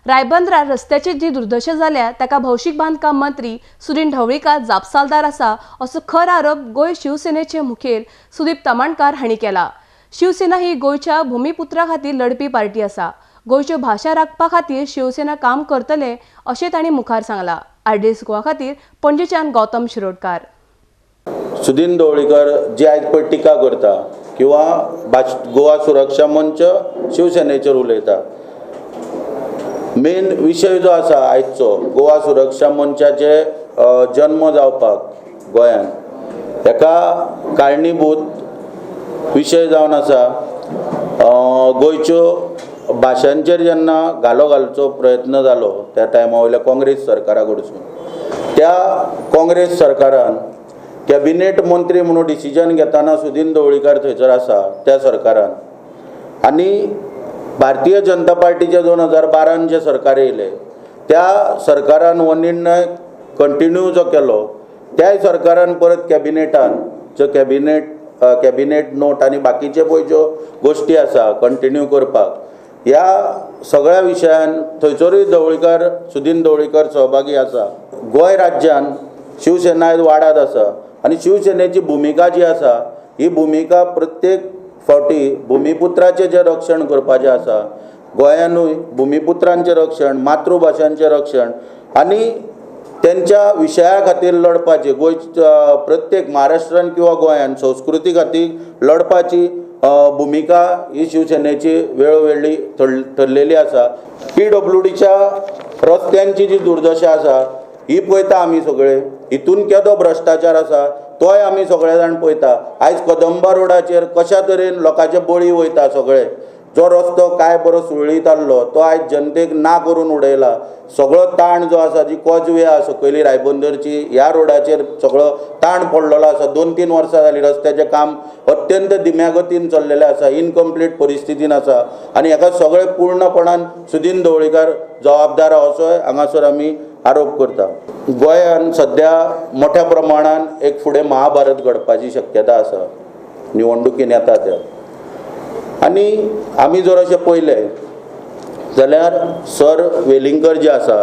रायबंदरा रस्त्याची जी दुर्दशा जाल्या ताका भौशीक बांधकाम मंत्री सुनील ढवळीकर जापसालदार आसा असो खर आरोप गोय शिवसेनेचे मुखेल सुदीप तामणकार हांणी केला। शिवसेना ही गोयच्या भूमिपुत्रा खातीर लढपी पार्टी आसा। गोयच्यो भाशा राखपा खातीर शिवसेना काम करतले अशें तांणी मुखार सांगला। आरडीएस गोवा खातीर पणजेच्यान गौतम शिरोडकार। सुदीन ढवळीकर जी आज पळय टिका करता किंवा गोवा सुरक्षा मंच शिवसेनेचेर उलयता, मेन विषय जो आसा आयचो गोवा सुरक्षा मंचाचे जन्म जावपाक गोंयान हेका कारणीभूत विषय जावन आसा गोंयच्यो भाशांचेर जेन्ना घालो घालचो प्रयत्न जालो त्या टायमा वयल्या काँग्रेस सरकारा कडसून, त्या काँग्रेस सरकारान कॅबिनेट मंत्री म्हणून डिसिजन घेताना सुदीन ढवळीकर थंयसर आसा त्या सरकारान, आनी भारतीय जनता पार्टीचे 2012 जे सरकार येयले त्या सरकारान हो निर्णय कंटिन्यू जो केलो त्याय सरकारान परत कॅबिनेटान जो कॅबिनेट नोट आनी बाकीचे पळय ज्यो गोश्टी आसा कंटिन्यू करपाक, ह्या सगळ्या विशयान थंयसरूय सुदीन ढवळीकर सहभागी आसा। गोंय राज्यान शिवसेना आयज वाडात आसा आनी शिवसेनेची भुमिका जी आसा ही भुमिका प्रत्येक फावटी भुमिपुत्राचें जे रक्षण करपाचें आसा, गोंयानूय भुमिपुत्रांचें रक्षण, मातृभाशांचें रक्षण आनी त्यांच्या विशया खातीर लढपाची गोंय प्रत्येक महाराष्ट्रान किंवा गोंयान संस्कृती खातीर लढपाची भुमिका ही शिवसेनेची वेळोवेळी ठरलेली आसा। PWDच्या रस्त्यांची जी दुर्दशा आसा ही पळयता आमी सगळे, हितून केदो भ्रश्टाचार आसा तोय आमी सगळे जाण पळयता। आयज कदंबा रोडाचेर कशा तरेन लोकांचे बळी वयता सगळे, जो रस्तो काय बरो सुरळीत आसलो तो आयज जनतेक ना करून उडयला। सगळो ताण जो आसा जी कॉजवे आसा सकयली रायबंदरची ह्या रोडाचेर सगळो ताण पडलेलो आसा। 2-3 वर्सां जालीं रस्त्याचें काम अत्यंत धिम्या गतीन चल्लेलें आसा, इनकम्प्लीट परिस्थितीन आसा आनी हाका सगळे पूर्णपणान सुदीन ढवळीकर जबाबदार असोय हांगासर आमी आरोप करता। गोंयान सध्या मोठ्या प्रमाणान एक फुडें महाभारत घडपाची शक्यता आसा निवडणुकीन येता त्या, आनी आमी जर अशें पळयलें जाल्यार सर वेलिंगकर जे आसा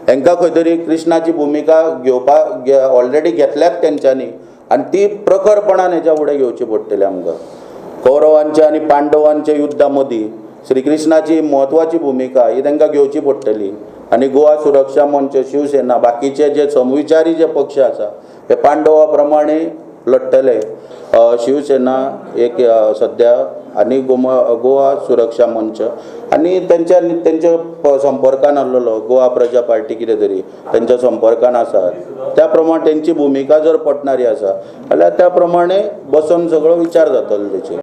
हांकां खंय तरी कृष्णाची भुमिका घेवपाक ऑलरेडी घेतल्यात तेंच्यांनी आनी ती प्रखरपणान हेच्या फुडें घेवची पडटली आमकां। कौरवांच्या आनी पांडवांच्या युद्धा मदीं श्री कृष्णाची म्हत्वाची भुमिका ही तांकां घेवची पडटली आनी गोवा सुरक्षा मंच शिवसेना बाकीचे जे समविचारी जे पक्ष आसा हे पांडवा प्रमाणे लढटले। शिवसेना एक सध्या आनी गोवा सुरक्षा मंच आनी तेंच्या संपर्कान आसलेलो गोवा प्रजा पार्टी कितें तरी तेंच्या संपर्कान आसा, त्या प्रमाणे तेंची भुमिका जर पटणारी आसा जाल्यार त्या प्रमाणे बसून सगळो विचार जातलो तेचेर।